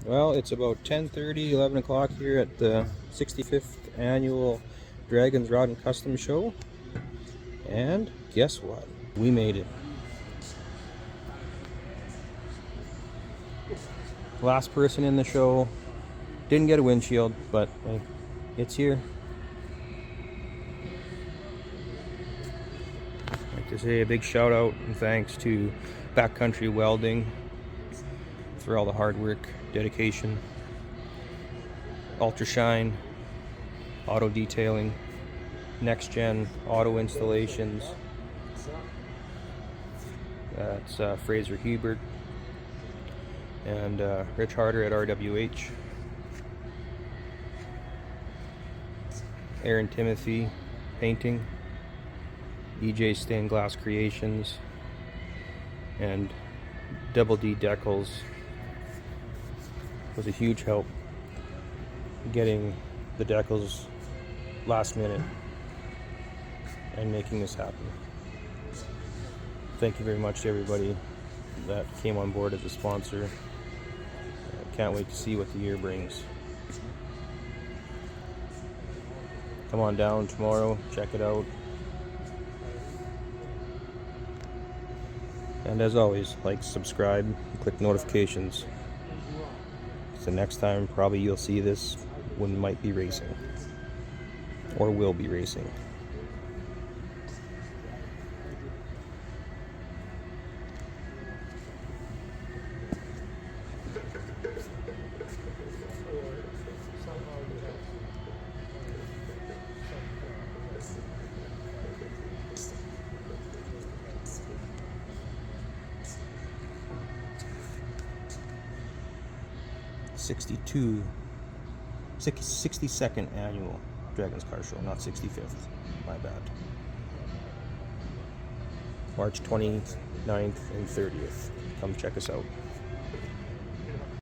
Well, it's about 10:30, 11 o'clock here at the 65th annual Dragons Rod and Custom Show. And guess what? We made it. Last person in the show. Didn't get a windshield, but hey, it's here. I'd like to say a big shout out and thanks to Backcountry Welding for all the hard work, dedication. Ultra Shine Auto Detailing, Next Gen Auto Installations. That's Fraser Hubert and Rich Harder at RWH. Aaron Timothy Painting, EJ Stained Glass Creations, and Double D Decals was a huge help getting the decals last minute and making this happen. Thank you very much to everybody that came on board as a sponsor. Can't wait to see what the year brings. Come on down tomorrow, check it out. And as always, like, subscribe, and click notifications. So next time, probably you'll see this when we might be racing. Or will be racing. '62, 62nd annual Dragons Car Show, not 65th. My bad. March 29th and 30th. Come check us out.